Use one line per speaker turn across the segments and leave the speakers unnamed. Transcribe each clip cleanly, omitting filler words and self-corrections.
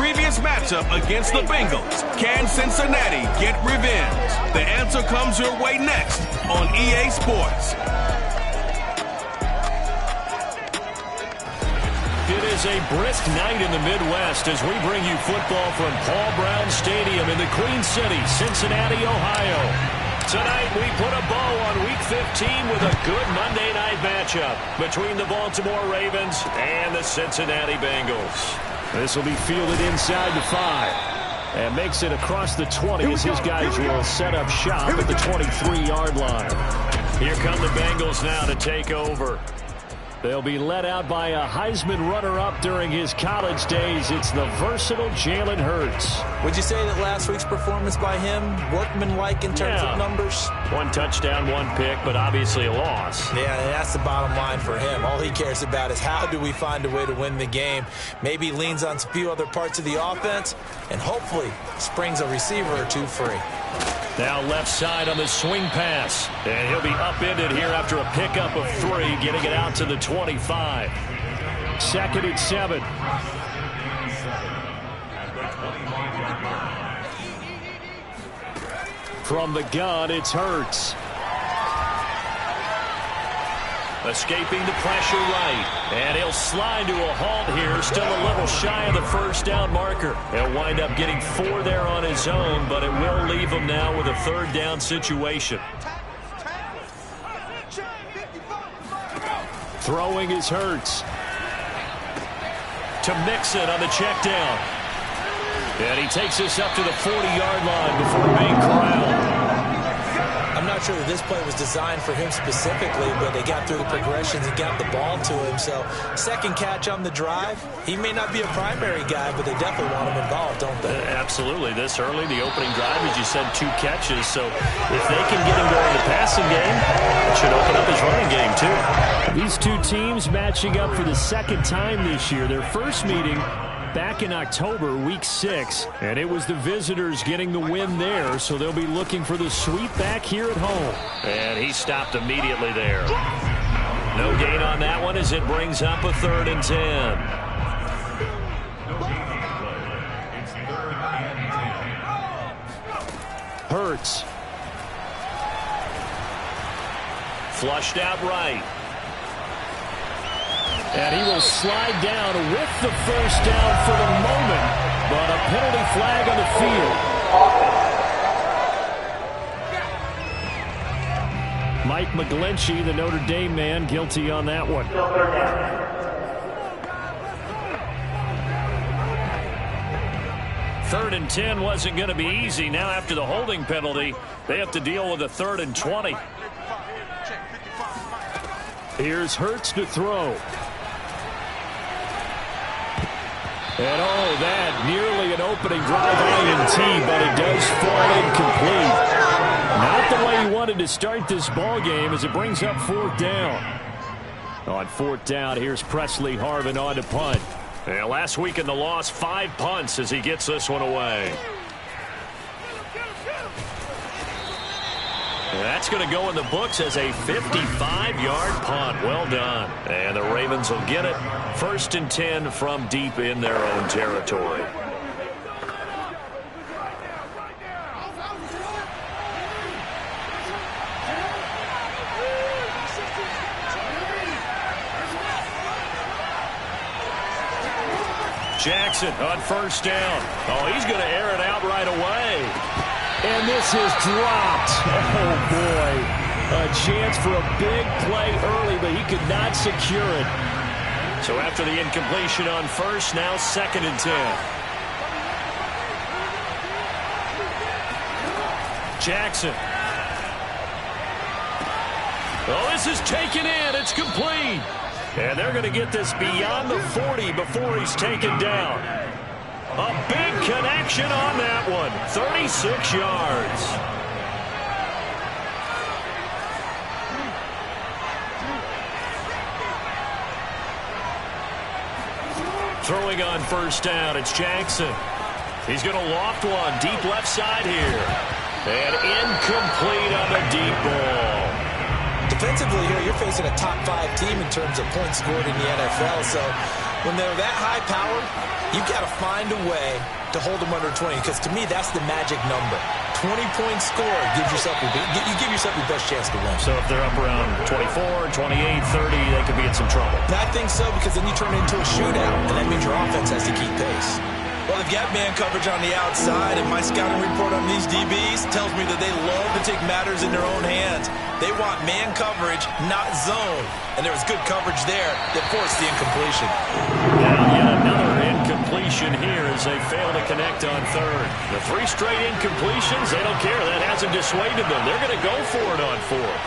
previous matchup against the Bengals. Can Cincinnati get revenge? The answer comes your way next on EA Sports.
It is a brisk night in the Midwest as we bring you football from Paul Brown Stadium in the Queen City, Cincinnati, Ohio. Tonight we put a bow on Week 15 with a good Monday night matchup between the Baltimore Ravens and the Cincinnati Bengals. This will be fielded inside the 5 and makes it across the 20 as his guys will set up shop at the 23-yard line. Here come the Bengals now to take over. They'll be led out by a Heisman runner-up during his college days. It's the versatile Jalen Hurts.
Would you say that last week's performance by him, workmanlike in terms of numbers? 1 touchdown, 1 pick, but obviously a loss. Yeah, that's the bottom line for him. All he cares about is how do we find a way to win the game. Maybe he leans on a few other parts of the offense and hopefully springs a receiver or two free.
Now left side on the swing pass. And he'll be upended here after a pickup of 3, getting it out to the 25. 2nd and 7. From the gun, it's Hurts. Escaping the pressure right. And he'll slide to a halt here. Still a little shy of the first down marker. He'll wind up getting 4 there on his own, but it will leave him now with a 3rd down situation. Throwing is Hurts. To Mixon on the check down. And he takes us up to the 40-yard line before being corralled.
I'm not sure that this play was designed for him specifically, but they got through the progressions and got the ball to him. So, 2nd catch on the drive. He may not be a primary guy, but they definitely want him involved, don't they?
Absolutely. This early, the opening drive, as you said, 2 catches. So, if they can get him going in the passing game, it should open up his running game, too. These two teams matching up for the 2nd time this year. Their first meeting back in October, Week 6, and it was the visitors getting the win there, so they'll be looking for the sweep back here at home. And he stopped immediately there. No gain on that one as it brings up a 3rd and 10. Hurts. Flushed out right. And he will slide down with the 1st down for the moment, but a penalty flag on the field. Mike McGlinchey, the Notre Dame man, guilty on that one. 3rd and 10 wasn't going to be easy. Now after the holding penalty, they have to deal with a 3rd and 20. Here's Hurts to throw. And oh, that nearly an opening drive INT, but it does fall incomplete. Not the way he wanted to start this ball game as it brings up 4th down. On 4th down, here's Presley Harvin on to punt. And last week in the loss, 5 punts as he gets this one away. And that's going to go in the books as a 55-yard punt. Well done. And the Ravens will get it. 1st and 10 from deep in their own territory. Jackson on 1st down. Oh, he's going to air it out right away. And this is dropped. Oh, boy. A chance for a big play early, but he could not secure it. So after the incompletion on 1st, now 2nd and 10. Jackson. Oh, this is taken in. It's complete. And they're going to get this beyond the 40 before he's taken down. A big connection on that one. 36 yards. Throwing on 1st down, it's Jackson. He's going to loft one deep left side here. And incomplete on the deep ball.
Defensively here, you're facing a top 5 team in terms of points scored in the NFL. So when they're that high powered, You've got to find a way to hold them under 20, because to me, that's the magic number. 20-point score gives yourself you give yourself your best chance to win.
So if they're up around 24, 28, 30, they could be in some trouble.
I think so, because then you turn it into a shootout, and that means your offense has to keep pace. Well, they've got man coverage on the outside, and my scouting report on these DBs tells me that they love to take matters in their own hands. They want man coverage, not zone. And there was good coverage there that forced the incompletion.
Now yet another incompletion here as they fail to connect on third. The 3 straight incompletions, they don't care. That hasn't dissuaded them. They're going to go for it on fourth.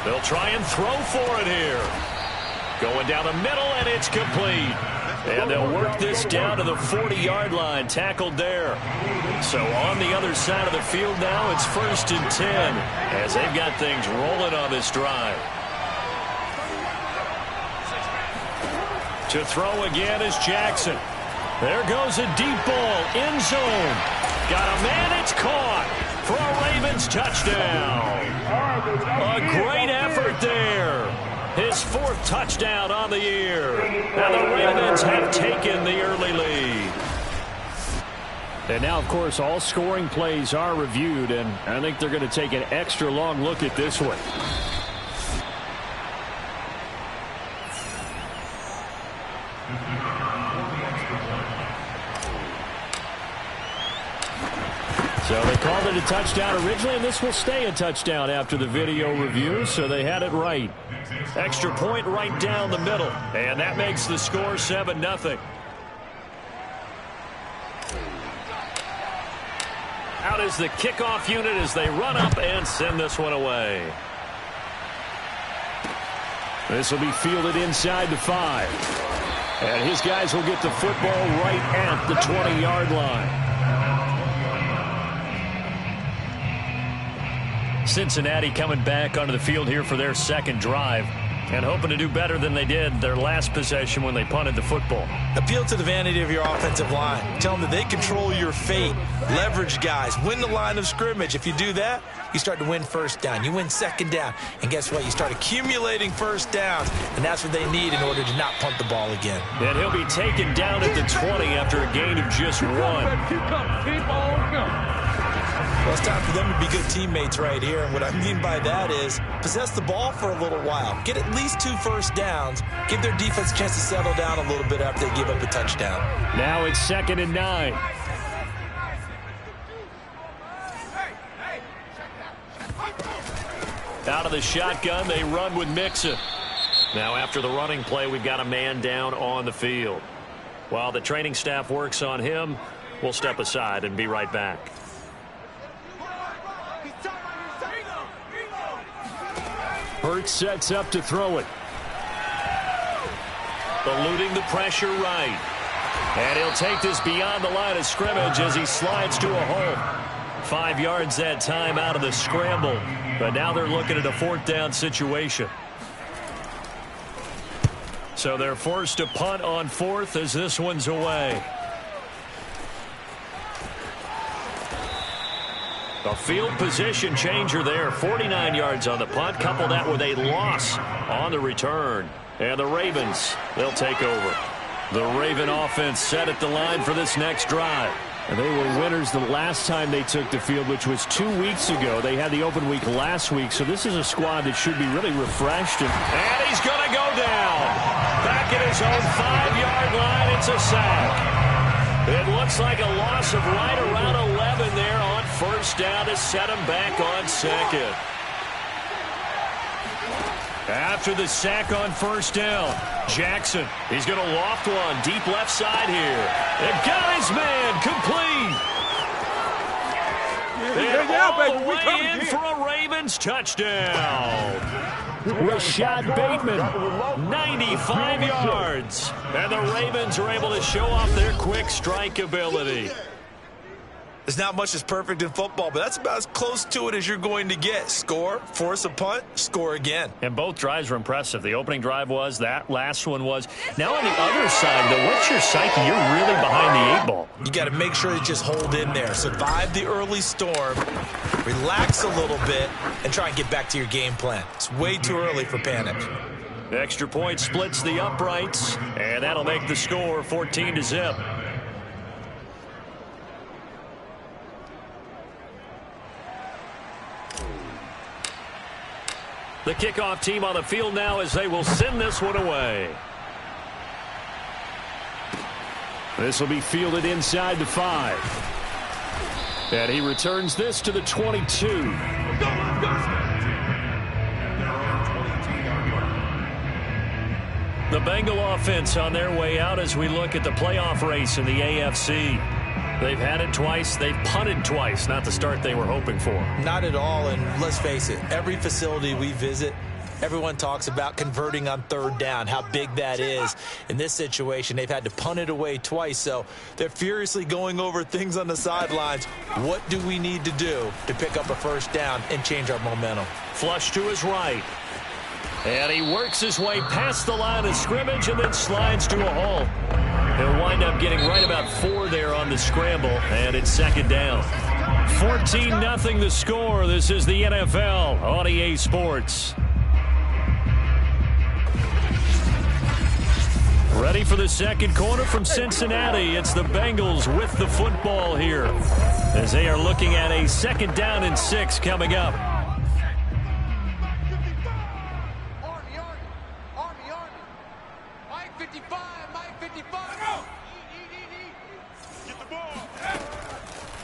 They'll try and throw for it here. Going down the middle, and it's complete. And they'll work this down to the 40-yard line, tackled there. So on the other side of the field now, it's 1st and 10, as they've got things rolling on this drive. To throw again is Jackson. There goes a deep ball, end zone. Got a man, it's caught for a Ravens touchdown. A great effort there. His 4th touchdown on the year. And the Ravens have taken the early lead. And now, of course, all scoring plays are reviewed, and I think they're going to take an extra long look at this one. So they called it a touchdown originally, and this will stay a touchdown after the video review, so they had it right. Extra point right down the middle, and that makes the score 7-0. Out is the kickoff unit as they run up and send this one away. This will be fielded inside the 5. And his guys will get the football right at the 20-yard line. Cincinnati coming back onto the field here for their second drive and hoping to do better than they did their last possession when they punted the football.
Appeal to the vanity of your offensive line. Tell them that they control your fate. Leverage guys. Win the line of scrimmage. If you do that, you start to win first down. You win second down. And guess what? You start accumulating first downs. And that's what they need in order to not punt the ball again.
And he'll be taken down at the 20 after a gain of just 1.
Well, it's time for them to be good teammates right here. And what I mean by that is possess the ball for a little while. Get at least 2 first downs. Give their defense a chance to settle down a little bit after they give up a touchdown.
Now it's 2nd and 9. Out of the shotgun, they run with Mixon. Now after the running play, we've got a man down on the field. While the training staff works on him, we'll step aside and be right back. Hurts sets up to throw it. Eluding the pressure right. And he'll take this beyond the line of scrimmage as he slides to a hole. 5 yards that time out of the scramble. But now they're looking at a 4th down situation. So they're forced to punt on 4th as this one's away. A field position changer there. 49 yards on the punt. Couple that with a loss on the return. And the Ravens, they'll take over. The Raven offense set at the line for this next drive. And they were winners the last time they took the field, which was 2 weeks ago. They had the open week last week, so this is a squad that should be really refreshed. And he's going to go down. Back at his own 5-yard line, it's a sack. It looks like a loss of right around 11 there on first down to set him back on second. After the sack on first down, Jackson, he's going to loft one deep left side here. And got his man complete. And all the way in for a Ravens touchdown. Rashad Bateman, 95 yards. And the Ravens are able to show off their quick strike ability.
There's not much that's perfect in football, but that's about as close to it as you're going to get. Score, force a punt, score again.
And both drives were impressive. The opening drive was, that last one was. Now on the other side, though, what's your psyche? You're really behind the 8 ball.
You got to make sure to just hold in there. Survive the early storm, relax a little bit, and try and get back to your game plan. It's way too early for panic.
The extra point splits the uprights, and that'll make the score 14-0. The kickoff team on the field now as they will send this one away. This will be fielded inside the 5. And he returns this to the 22. The Bengal offense on their way out as we look at the playoff race in the AFC. They've had it twice. They've punted twice. Not the start they were hoping for.
Not at all, and let's face it, every facility we visit, everyone talks about converting on third down, how big that is. In this situation, they've had to punt it away twice, so they're furiously going over things on the sidelines. What do we need to do to pick up a first down and change our momentum?
Flush to his right. And he works his way past the line of scrimmage and then slides to a hole. He'll wind up getting right about 4 there on the scramble, and it's second down. 14-0 the score. This is the NFL on EA Sports. Ready for the second quarter from Cincinnati. It's the Bengals with the football here as they are looking at a 2nd down and 6 coming up.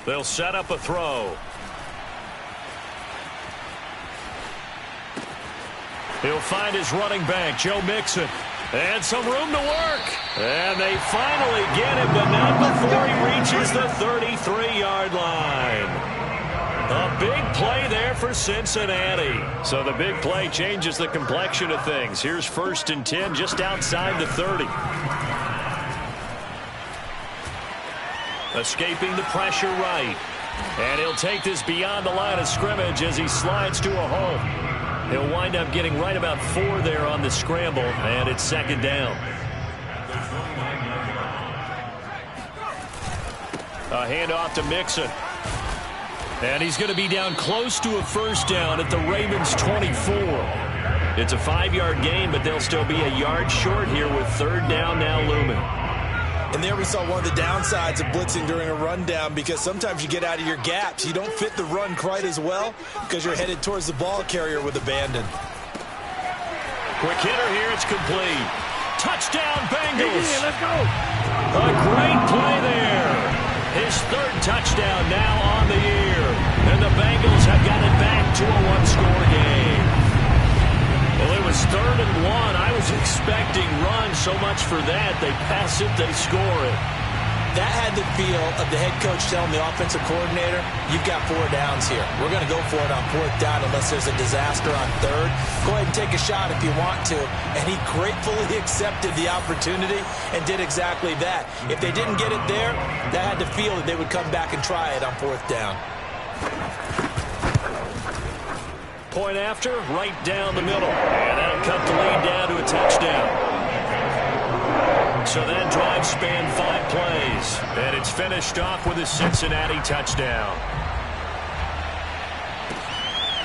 They'll set up a throw. He'll find his running back, Joe Mixon. And some room to work. And they finally get him, but not before he reaches the 33-yard line. A big play there for Cincinnati. So the big play changes the complexion of things. Here's 1st and 10 just outside the 30. Escaping the pressure right. And he'll take this beyond the line of scrimmage as he slides to a hole. He'll wind up getting right about 4 there on the scramble, and it's 2nd down. A handoff to Mixon. And he's going to be down close to a first down at the Ravens' 24. It's a 5-yard gain, but they'll still be a yard short here with 3rd down now looming.
And there we saw one of the downsides of blitzing during a rundown, because sometimes you get out of your gaps. You don't fit the run quite as well because you're headed towards the ball carrier with abandon.
Quick hitter here. It's complete. Touchdown, Bengals. Let's go. A great play there. His 3rd touchdown now on the year. And the Bengals have got it back to a 1-score game. Well, it was 3rd and 1. I was expecting run, so much for that. They pass it, they score it.
That had the feel of the head coach telling the offensive coordinator, you've got 4 downs here. We're going to go for it on 4th down unless there's a disaster on 3rd. Go ahead and take a shot if you want to. And he gratefully accepted the opportunity and did exactly that. If they didn't get it there, that had the feel that they would come back and try it on 4th down.
Point after, right down the middle. And that'll cut the lead down to a touchdown. So that drive spanned 5 plays. And it's finished off with a Cincinnati touchdown.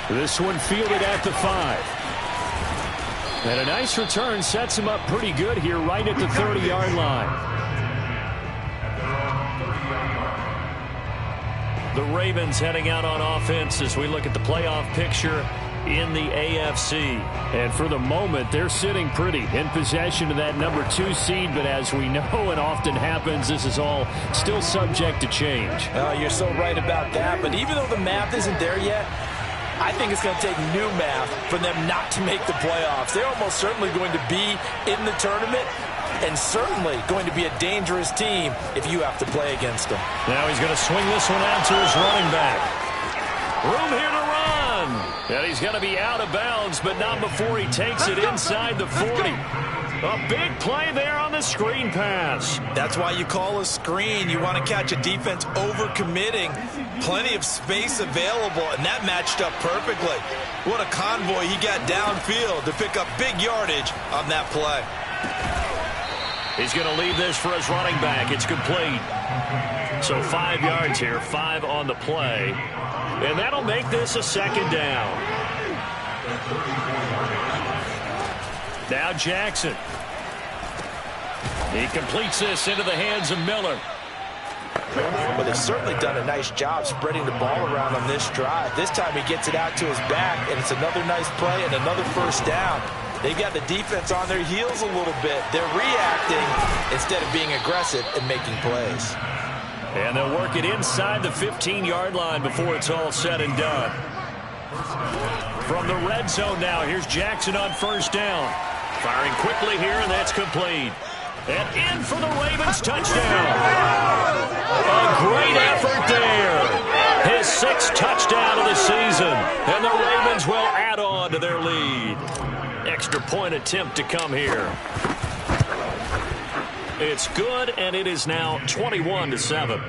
This one fielded at the 5. And a nice return sets him up pretty good here right at the 30-yard line. The Ravens heading out on offense as we look at the playoff picture in the AFC. And for the moment, they're sitting pretty in possession of that number 2 seed. But as we know and often happens, this is all still subject to change.
You're so right about that. But even though the math isn't there yet, I think it's going to take new math for them not to make the playoffs. They're almost certainly going to be in the tournament, and certainly going to be a dangerous team if you have to play against them.
Now he's going to swing this one out to his running back. Room here to run. And he's going to be out of bounds, but not before he takes it inside the 40. A big play there on the screen pass.
That's why you call a screen. You want to catch a defense over-committing. Plenty of space available, and that matched up perfectly. What a convoy he got downfield to pick up big yardage on that play.
He's going to leave this for his running back. It's complete. So 5 yards here, 5 on the play. And that'll make this a second down. Now Jackson. He completes this into the hands of Miller.
Well, they've certainly done a nice job spreading the ball around on this drive. This time he gets it out to his back, and it's another nice play and another first down. They've got the defense on their heels a little bit. They're reacting instead of being aggressive and making plays.
And they'll work it inside the 15-yard line before it's all said and done. From the red zone now, here's Jackson on first down. Firing quickly here, and that's complete. And in for the Ravens touchdown. A great effort there. His 6th touchdown of the season. And the Ravens will add on to their lead. Extra point attempt to come here. It's good, and it is now 21-7.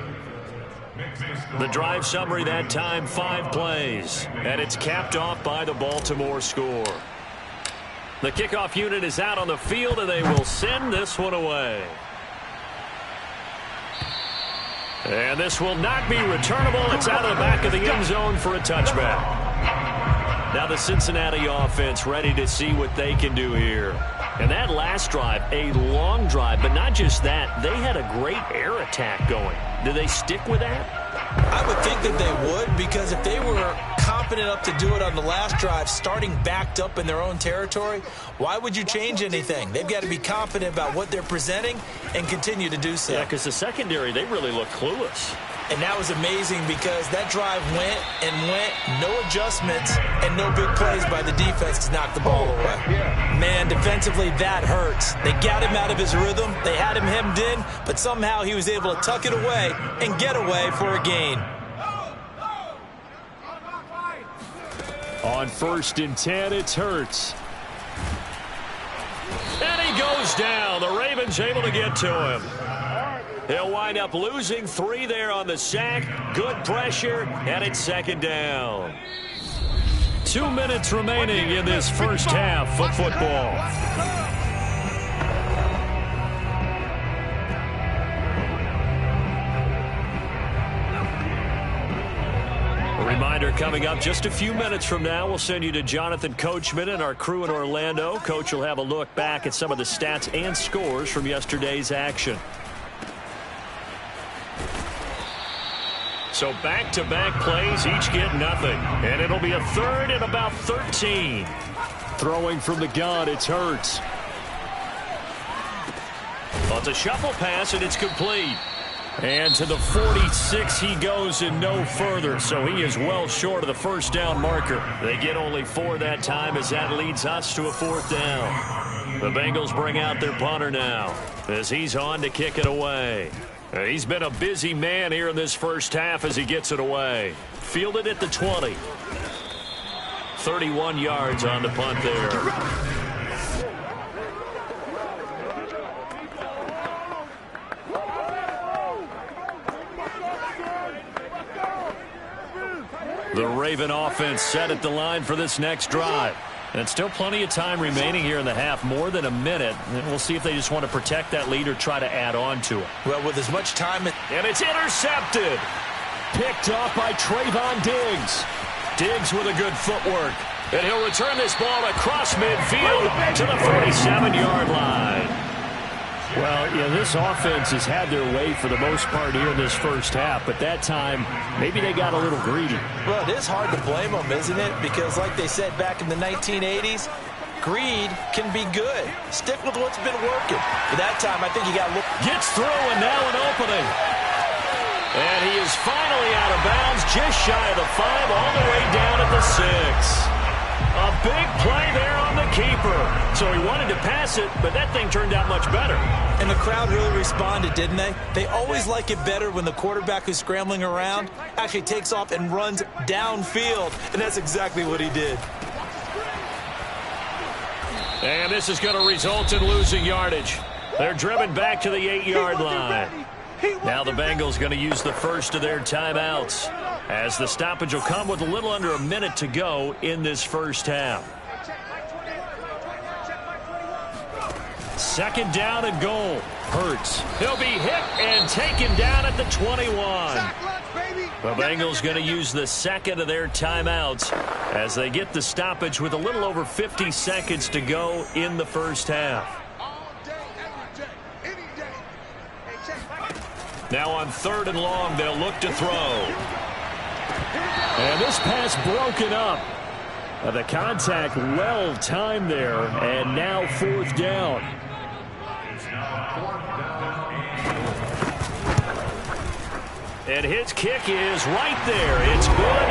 The drive summary that time, 5 plays. And it's capped off by the Baltimore score. The kickoff unit is out on the field, and they will send this one away. And this will not be returnable. It's out of the back of the end zone for a touchback. Now the Cincinnati offense ready to see what they can do here. And that last drive, a long drive, but not just that. They had a great air attack going. Do they stick with that?
I would think that they would, because if they were confident enough to do it on the last drive, starting backed up in their own territory, why would you change anything? They've got to be confident about what they're presenting and continue to do so.
Yeah, because the secondary, they really look clueless.
And that was amazing because that drive went and went, no adjustments, and no big plays by the defense to knock the ball away. Man, defensively, that hurts. They got him out of his rhythm. They had him hemmed in, but somehow he was able to tuck it away and get away for a gain.
On 1st and 10, it's Hurts. And he goes down. The Ravens able to get to him. He'll wind up losing 3 there on the sack. Good pressure, and it's second down. 2 minutes remaining in this first half of football. A reminder coming up just a few minutes from now, we'll send you to Jonathan Coachman and our crew in Orlando. Coach will have a look back at some of the stats and scores from yesterday's action. So back-to-back plays, each get nothing. And it'll be a 3rd and about 13. Throwing from the gun, it's Hurts. Well, it's a shuffle pass, and it's complete. And to the 46 he goes and no further. So he is well short of the first down marker. They get only 4 that time as that leads us to a 4th down. The Bengals bring out their punter now as he's on to kick it away. He's been a busy man here in this first half as he gets it away. Fielded at the 20. 31 yards on the punt there. The Raven offense set at the line for this next drive. And still plenty of time remaining here in the half, more than a minute. And we'll see if they just want to protect that lead or try to add on to it.
Well, with as much time...
And it's intercepted. Picked off by Trayvon Diggs. Diggs with a good footwork. And he'll return this ball across midfield to the 47-yard line. Well, yeah, this offense has had their way for the most part here in this first half, but that time, maybe they got a little greedy.
Well, it is hard to blame them, isn't it? Because like they said back in the 1980s, greed can be good. Stick with what's been working. But that time, I think you got to look.
Gets through, and now an opening. And he is finally out of bounds, just shy of the 5, all the way down at the 6. A big play there on the keeper. So he wanted to pass it, but that thing turned out much better.
And the crowd really responded, didn't they? They always like it better when the quarterback who's scrambling around actually takes off and runs downfield. And that's exactly what he did.
And this is going to result in losing yardage. They're driven back to the 8-yard line. Now the Bengals going to use the first of their timeouts, as the stoppage will come with a little under a minute to go in this first half. Second down and goal. Hurts. He'll be hit and taken down at the 21. The Bengals going to use the second of their timeouts as they get the stoppage with a little over 50 seconds to go in the first half. Now on 3rd and long, they'll look to throw. And this pass broken up. The contact well timed there, and now 4th down. And his kick is right there. It's good.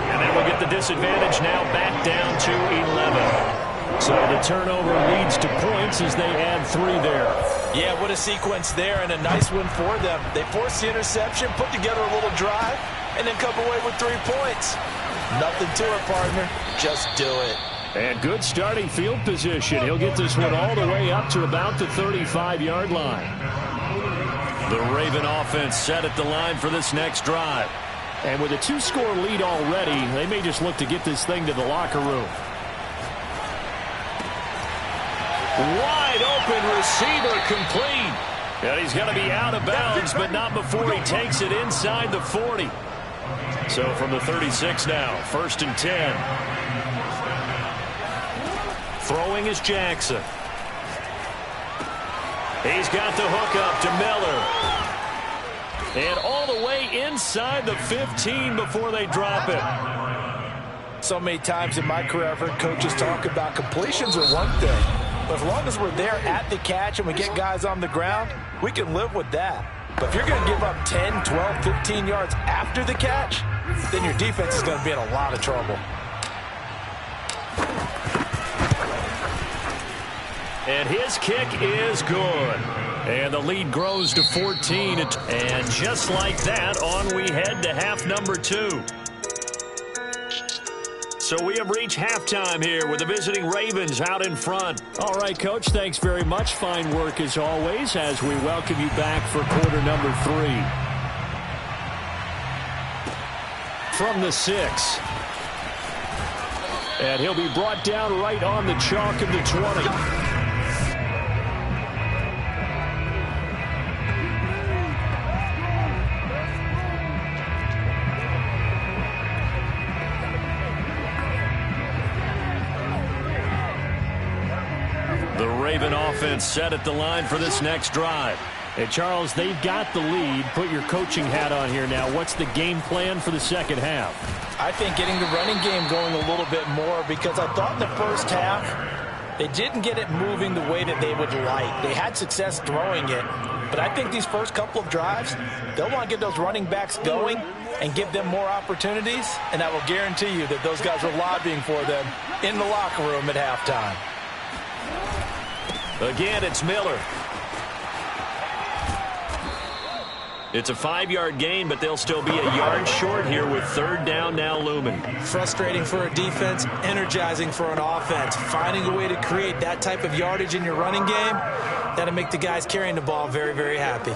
And then we'll get the disadvantage now back down to 11. So the turnover leads to points as they add 3 there.
Yeah, what a sequence there, and a nice win for them. They forced the interception, put together a little drive, and then come away with 3 points. Nothing to it, partner. Just do it.
And good starting field position. He'll get this one all the way up to about the 35-yard line. The Raven offense set at the line for this next drive. And with a 2-score lead already, they may just look to get this thing to the locker room. Wide open receiver complete. And he's going to be out of bounds, but not before he takes it inside the 40. So from the 36 now, 1st and 10. Throwing is Jackson. He's got the hook up to Miller. And all the way inside the 15 before they drop it.
So many times in my career, I've heard coaches talk about completions are one thing. But as long as we're there at the catch and we get guys on the ground, we can live with that. But if you're going to give up 10, 12, 15 yards after the catch, then your defense is going to be in a lot of trouble.
And his kick is good. And the lead grows to 14. And just like that, on we head to half number 2. So we have reached halftime here with the visiting Ravens out in front. All right, Coach, thanks very much. Fine work as always as we welcome you back for quarter number 3. From the 6. And he'll be brought down right on the chalk of the 20. The Raven offense set at the line for this next drive. Hey, Charles, they've got the lead. Put your coaching hat on here now. What's the game plan for the second half?
I think getting the running game going a little bit more, because I thought in the first half they didn't get it moving the way that they would like. They had success throwing it, but I think these first couple of drives, they'll want to get those running backs going and give them more opportunities, and I will guarantee you that those guys are lobbying for them in the locker room at halftime.
Again, it's Miller. It's a 5-yard gain, but they'll still be a yard short here with 3rd down now looming.
Frustrating for a defense, energizing for an offense. Finding a way to create that type of yardage in your running game, that'll make the guys carrying the ball very, very happy.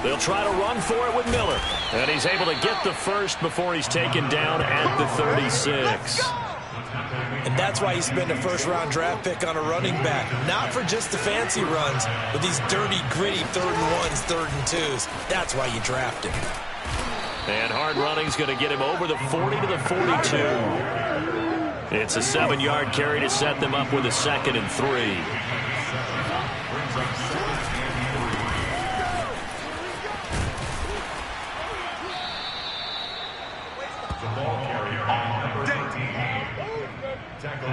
They'll try to run for it with Miller. And he's able to get the first before he's taken down at the 36.
And that's why you spend a first-round draft pick on a running back. Not for just the fancy runs, but these dirty, gritty 3rd and 1s, 3rd and 2s. That's why you draft him.
And hard running's going to get him over the 40 to the 42. It's a 7-yard carry to set them up with a 2nd and 3.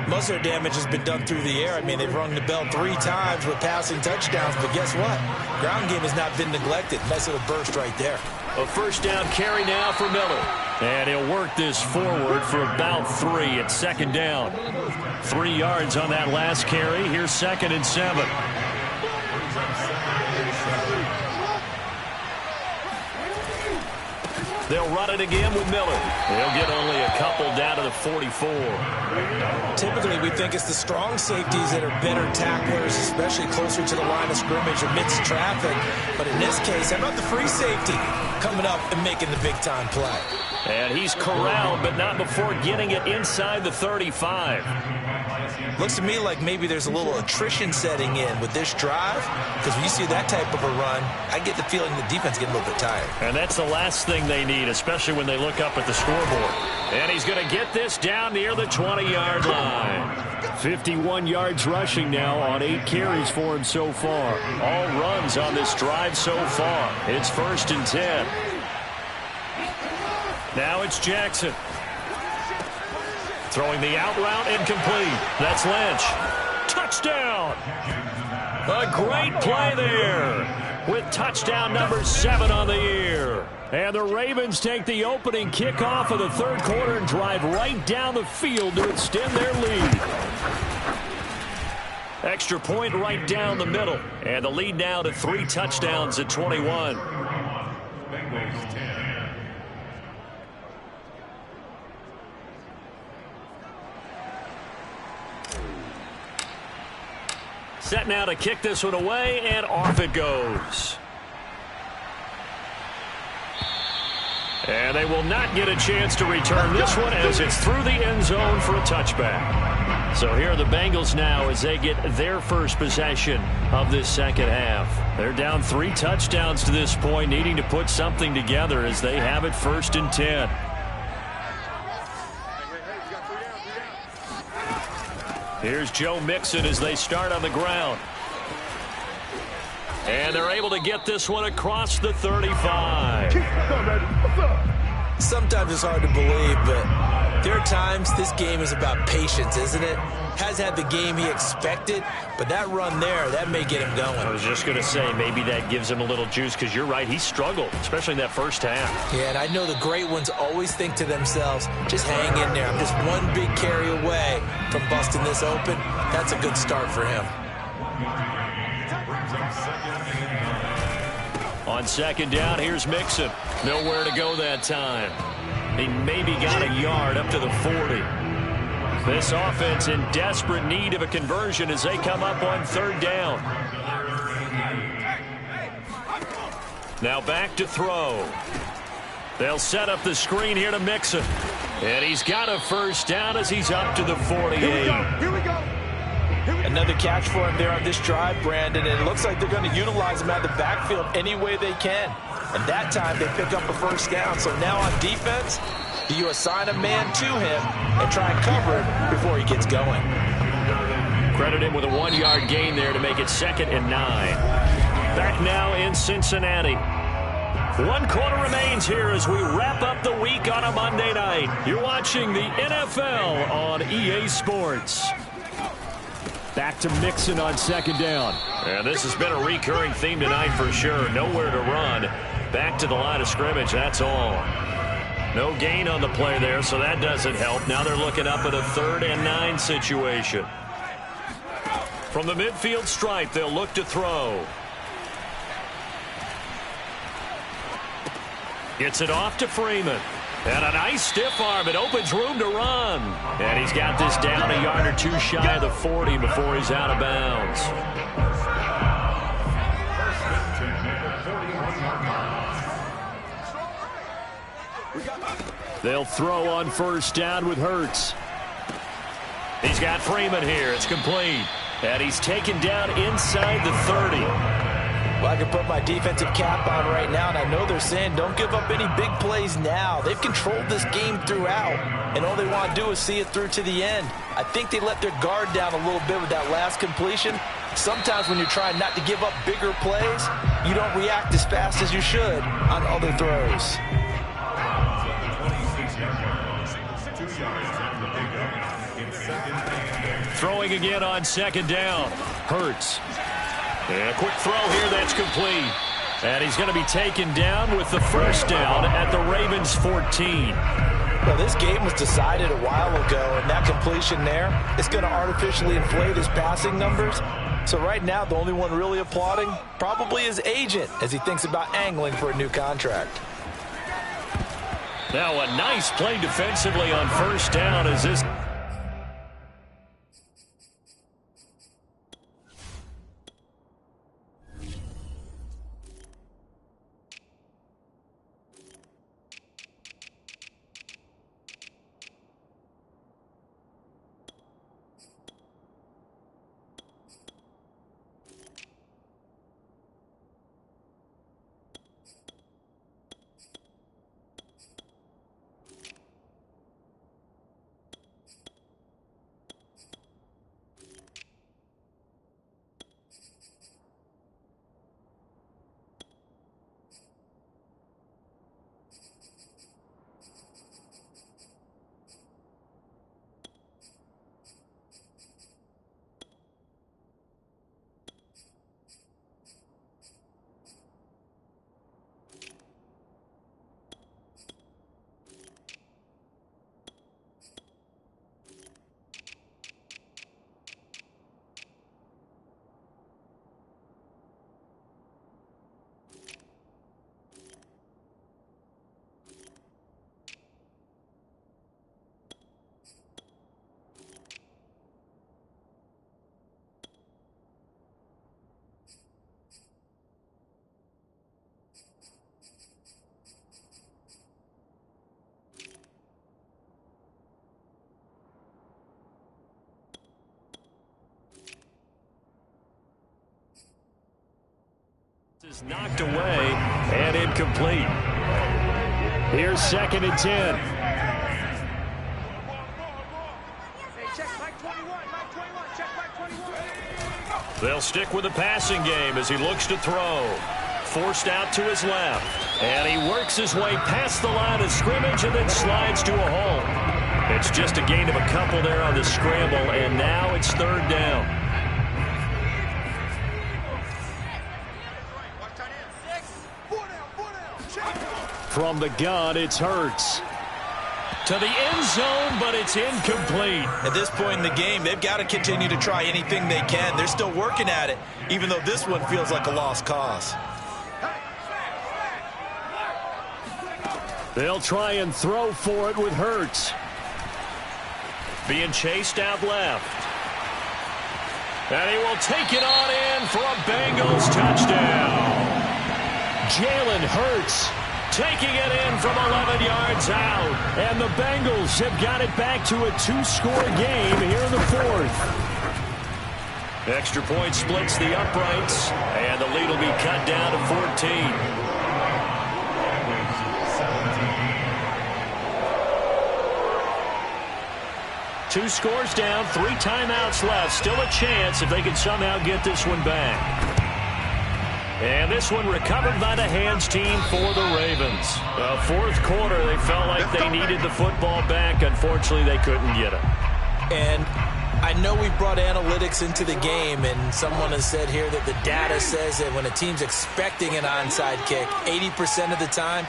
Most of their damage has been done through the air. I mean, they've rung the bell 3 times with passing touchdowns, but guess what? Ground game has not been neglected. Nice little burst right there.
A first down carry now for Miller. And he'll work this forward for about 3 at second down. 3 yards on that last carry. Here's 2nd and 7. They'll run it again with Miller. He'll get only a couple down to the 44.
Typically, we think it's the strong safeties that are better tacklers, especially closer to the line of scrimmage amidst traffic. But in this case, how about the free safety coming up and making the big-time play?
And he's corralled, but not before getting it inside the 35.
Looks to me like maybe there's a little attrition setting in with this drive, because when you see that type of a run, I get the feeling the defense getting a little bit tired.
And that's the last thing they need, especially when they look up at the scoreboard. And he's going to get this down near the 20-yard line. 51 yards rushing now on 8 carries for him so far. All runs on this drive so far. It's 1st and 10. Now it's Jackson. Throwing the out route incomplete. That's Lynch. Touchdown! A great play there with touchdown number 7 on the year. And the Ravens take the opening kickoff of the 3rd quarter and drive right down the field to extend their lead. Extra point right down the middle. And the lead now to 3 touchdowns at 21. Set now to kick this one away, and off it goes. And they will not get a chance to return this one as it's through the end zone for a touchback. So here are the Bengals now as they get their first possession of this second half. They're down 3 touchdowns to this point, needing to put something together as they have it 1st and 10. Here's Joe Mixon as they start on the ground. And they're able to get this one across the 35.
Sometimes it's hard to believe, but there are times this game is about patience, isn't it? Has had the game he expected, but that run there, that may get him going.
I was just going to say, maybe that gives him a little juice, because you're right, he struggled, especially in that first half.
Yeah, and I know the great ones always think to themselves, just hang in there. I'm just one big carry away from busting this open. That's a good start for him.
On 2nd down, here's Mixon. Nowhere to go that time. He maybe got a yard up to the 40. This offense in desperate need of a conversion as they come up on 3rd down. Now back to throw. They'll set up the screen here to Mixon. And he's got a first down as he's up to the 48.
Here we go. Another catch for him there on this drive, Brandon, and it looks like they're going to utilize him out of the backfield any way they can. And that time they pick up a first down. So now on defense, do you assign a man to him and try and cover it before he gets going?
Credit him with a 1-yard gain there to make it 2nd and 9. Back now in Cincinnati. 1 quarter remains here as we wrap up the week on a Monday night. You're watching the NFL on EA Sports. Back to Mixon on 2nd down. And this has been a recurring theme tonight for sure. Nowhere to run. Back to the line of scrimmage, that's all. No gain on the play there, so that doesn't help. Now they're looking up at a 3rd and 9 situation. From the midfield stripe, they'll look to throw. Gets it off to Freeman. And a nice stiff arm. It opens room to run. And he's got this down a yard or 2 shy of the 40 before he's out of bounds. They'll throw on 1st down with Hurts. He's got Freeman here. It's complete. And he's taken down inside the 30.
Well, I can put my defensive cap on right now, and I know they're saying don't give up any big plays now. They've controlled this game throughout, and all they want to do is see it through to the end. I think they let their guard down a little bit with that last completion. Sometimes when you're trying not to give up bigger plays, you don't react as fast as you should on other throws.
Throwing again on 2nd down. Hurts. And a quick throw here that's complete. And he's going to be taken down with the first down at the Ravens' 14.
Well, this game was decided a while ago, and that completion there is going to artificially inflate his passing numbers. So right now, the only one really applauding probably his agent as he thinks about angling for a new contract.
Now a nice play defensively on first down as this... is knocked away and incomplete. Here's 2nd and 10. They'll stick with the passing game as he looks to throw. Forced out to his left. And he works his way past the line of scrimmage and then slides to a hole. It's just a gain of a couple there on the scramble, and now it's 3rd down. From the gun, it's Hurts. To the end zone, but it's incomplete.
At this point in the game, they've got to continue to try anything they can. They're still working at it, even though this one feels like a lost cause.
They'll try and throw for it with Hurts. Being chased out left. And he will take it on in for a Bengals touchdown. Jalen Hurts taking it in from 11 yards out. And the Bengals have got it back to a 2-score game here in the 4th. Extra point splits the uprights, and the lead will be cut down to 14. Two scores down, 3 timeouts left. Still a chance if they can somehow get this one back. And this one recovered by the hands team for the Ravens. 4th quarter, they felt like they needed the football back. Unfortunately, they couldn't get it.
And I know we've brought analytics into the game, and someone has said here that the data says that when a team's expecting an onside kick, 80% of the time,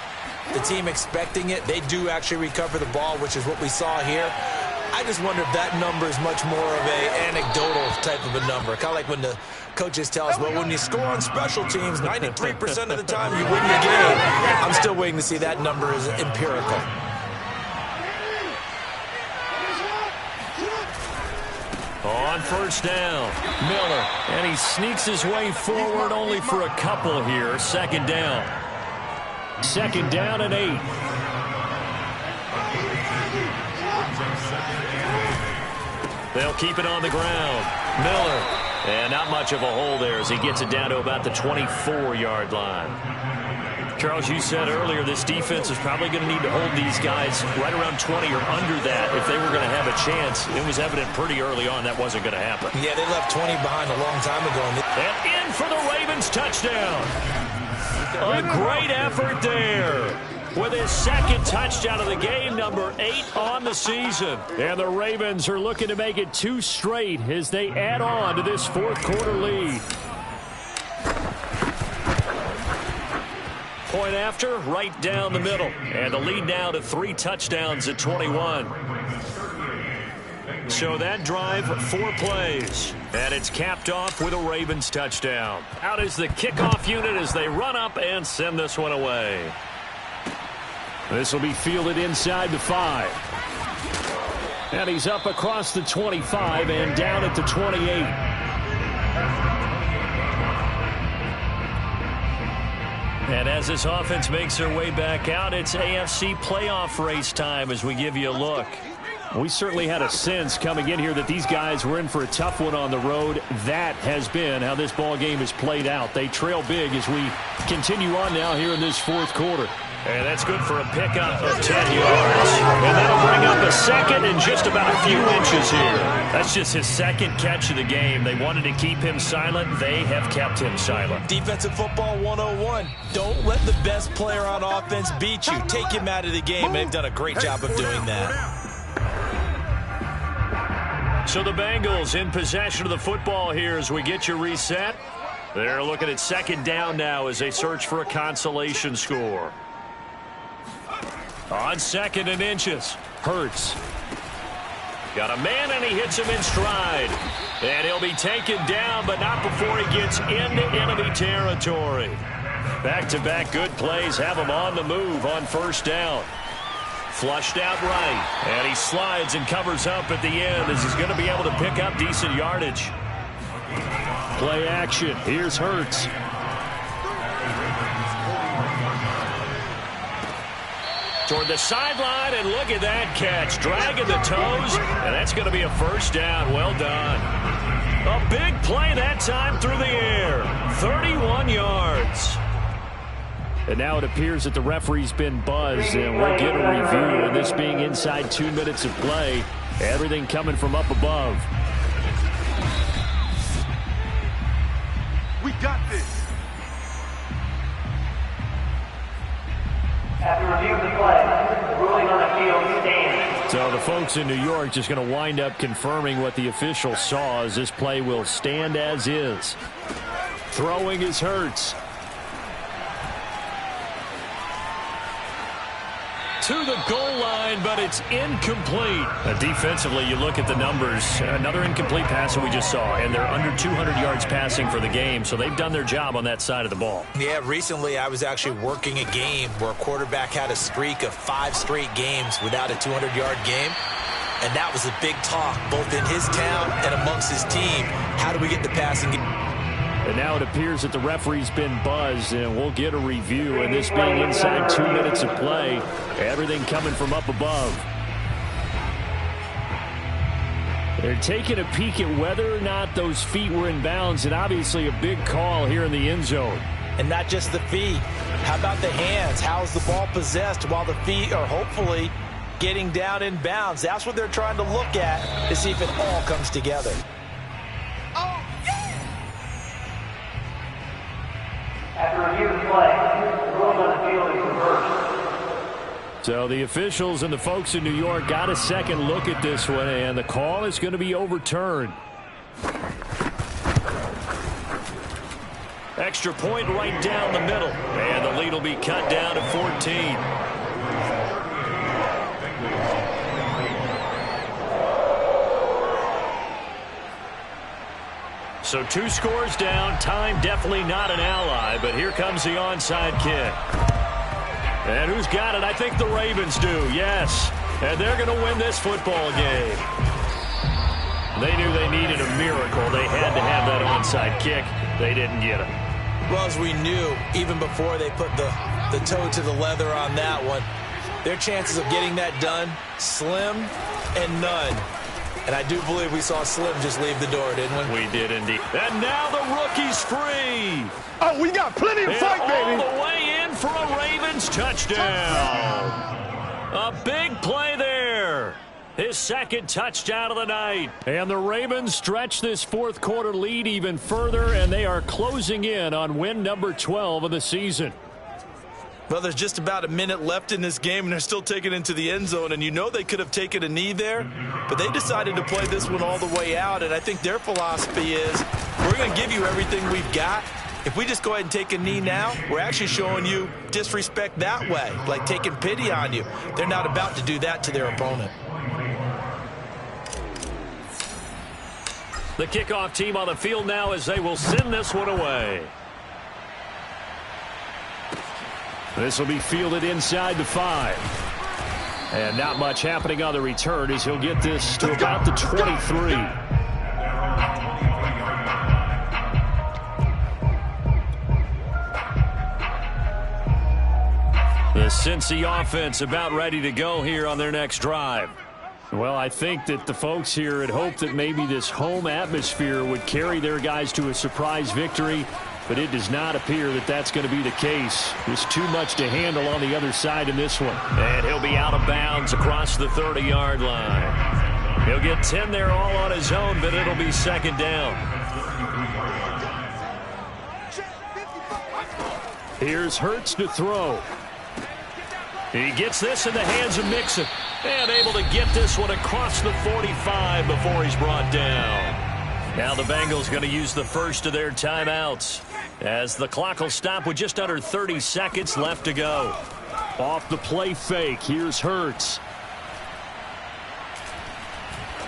the team expecting it, they do actually recover the ball, which is what we saw here. I just wonder if that number is much more of an anecdotal type of a number. Kind of like when the coaches tell us, well, when you score on special teams, 93% of the time you win the game. I'm still waiting to see that number is empirical.
On first down, Miller, and he sneaks his way forward only for a couple here. 2nd down. 2nd down and 8. They'll keep it on the ground. Miller. And not much of a hole there as he gets it down to about the 24-yard line. Charles, you said earlier this defense is probably going to need to hold these guys right around 20 or under that if they were going to have a chance. It was evident pretty early on that wasn't going to happen.
Yeah, they left 20 behind a long time ago.
And in for the Ravens touchdown. A great effort there. With his 2nd touchdown of the game, number 8 on the season. And the Ravens are looking to make it 2 straight as they add on to this 4th quarter lead. point after, right down the middle. And the lead now to 3 touchdowns at 21. So that drive, 4 plays. And it's capped off with a Ravens touchdown. Out is the kickoff unit as they run up and send this one away. This will be fielded inside the 5. And he's up across the 25 and down at the 28. And as this offense makes their way back out, it's AFC playoff race time as we give you a look. We certainly had a sense coming in here that these guys were in for a tough one on the road. That has been how this ball game has played out. They trail big as we continue on now here in this 4th quarter. And that's good for a pickup of 10 yards. And that'll bring up a second and just about a few inches here. That's just his 2nd catch of the game. They wanted to keep him silent. They have kept him silent. Defensive football 101. Don't let the best player on offense beat you. Take him out of the game. They've done a great job of doing that. So the Bengals in possession of the football here as we get you reset. They're looking at 2nd down now as they search for a consolation score. On 2nd and inches, Hurts. Got a man and he hits him in stride. And he'll be taken down, but not before he gets into enemy territory. Back-to-back good plays have him on the move on 1st down. Flushed out right. And he slides and covers up at the end as he's going to be able to pick up decent yardage. Play action. Here's Hurts. Toward the sideline, and look at that catch. Dragging the toes, and that's going to be a 1st down. Well done. A big play that time through the air. 31 yards. And now it appears that the referee's been buzzed, and we'll get a review. And this being inside 2 minutes of play, everything coming from up above.
We got this.
After review of the play, ruling on the field stands.
So the folks in New York just going to wind up confirming what the official saw as this play will stand as is. Throwing is Hurts. To the goal line, but it's incomplete. Defensively, you look at the numbers. Another incomplete pass that we just saw, and they're under 200 yards passing for the game, so they've done their job on that side of the ball.
Yeah, recently I was actually working a game where a quarterback had a streak of 5 straight games without a 200-yard game, and that was a big talk both in his town and amongst his team. How do we get the passing game?
And now it appears that the referee's been buzzed, and we'll get a review. And this being inside 2 minutes of play, everything coming from up above. They're taking a peek at whether or not those feet were in bounds, and obviously a big call here in the end zone.
And not just the feet. How about the hands? How's the ball possessed while the feet are hopefully getting down in bounds? That's what they're trying to look at to see if it all comes together.
After review of the play, ruling on the field is reversed.
So the officials and the folks in New York got a second look at this one, and the call is going to be overturned. Extra point right down the middle, and the lead will be cut down to 14. So 2 scores down. Time definitely not an ally, but here comes the onside kick. And who's got it? I think the Ravens do, yes. And they're going to win this football game. They knew they needed a miracle. They had to have that onside kick. They didn't get it.
Well, as we knew, even before they put the toe to the leather on that one, their chances of getting that done, slim and none. And I do believe we saw Slim just leave the door, didn't we?
We did indeed. And now the rookie's free.
Oh, we got plenty of fight, baby.
All the way in for a Ravens touchdown. A big play there. His 2nd touchdown of the night. And the Ravens stretch this 4th quarter lead even further, and they are closing in on win number 12 of the season.
Well, there's just about a minute left in this game, and they're still taking it into the end zone. And you know they could have taken a knee there, but they decided to play this one all the way out. And I think their philosophy is, we're going to give you everything we've got, If we just go ahead and take a knee now, we're actually showing you disrespect that way, like taking pity on you. They're not about to do that to their opponent.
The kickoff team on the field now as they will send this one away. This will be fielded inside the 5. And not much happening on the return as he'll get this to about the 23. The Cincy offense about ready to go here on their next drive. Well, I think that the folks here had hoped that maybe this home atmosphere would carry their guys to a surprise victory, but it does not appear that that's going to be the case. There's too much to handle on the other side in this one. And he'll be out of bounds across the 30-yard line. He'll get 10 there all on his own, but it'll be second down. Here's Hurts to throw. He gets this in the hands of Mixon. And able to get this one across the 45 before he's brought down. Now the Bengals going to use the first of their timeouts as the clock will stop with just under 30 seconds left to go. Off the play fake, here's Hurts.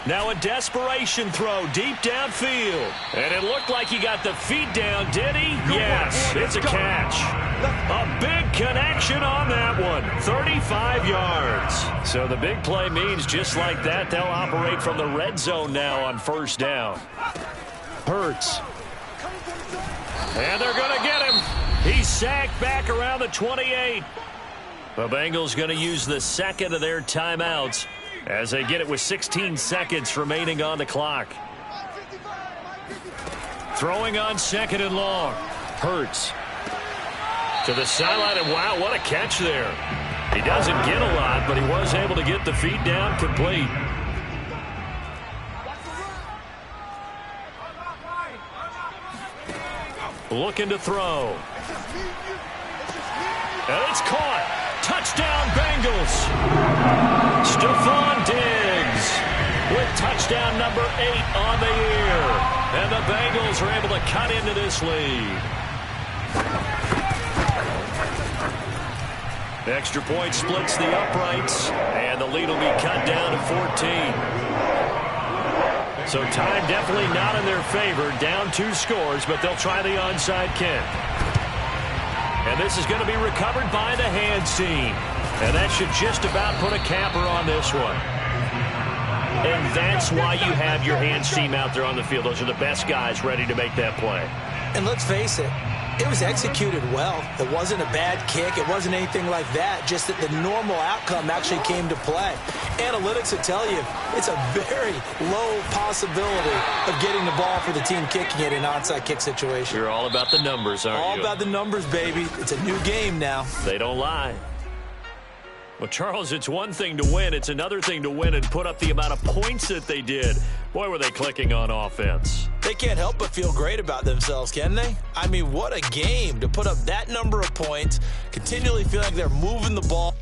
Now a desperation throw deep downfield. And it looked like he got the feet down, did he? Yes, it's a catch. A big connection on that one. 35 yards. So the big play means just like that, they'll operate from the red zone now on first down. Hurts. And they're going to get him. He's sacked back around the 28. The Bengals going to use the second of their timeouts as they get it with 16 seconds remaining on the clock. Throwing on second and long. Hurts. To the sideline, and wow, what a catch there. He doesn't get a lot, but he was able to get the feet down complete. Looking to throw. And it's caught. Touchdown, Bengals. Stephon Diggs with touchdown number 8 on the year. And the Bengals are able to cut into this lead. Extra point splits the uprights, and the lead will be cut down to 14. So time definitely not in their favor. Down 2 scores, but they'll try the onside kick. And this is going to be recovered by the hands team. And that should just about put a capper on this one. And that's why you have your hands team out there on the field. Those are the best guys ready to make that play.
And let's face it, it was executed well. It wasn't a bad kick. It wasn't anything like that. Just that the normal outcome actually came to play. Analytics will tell you it's a very low possibility of getting the ball for the team kicking it in an onside kick situation.
You're all about the numbers, aren't you?
All about the numbers, baby. It's a new game now.
They don't lie. Well, Charles, it's one thing to win. It's another thing to win and put up the amount of points that they did. Boy, were they clicking on offense.
They can't help but feel great about themselves, can they? I mean, what a game to put up that number of points, continually feel like they're moving the ball.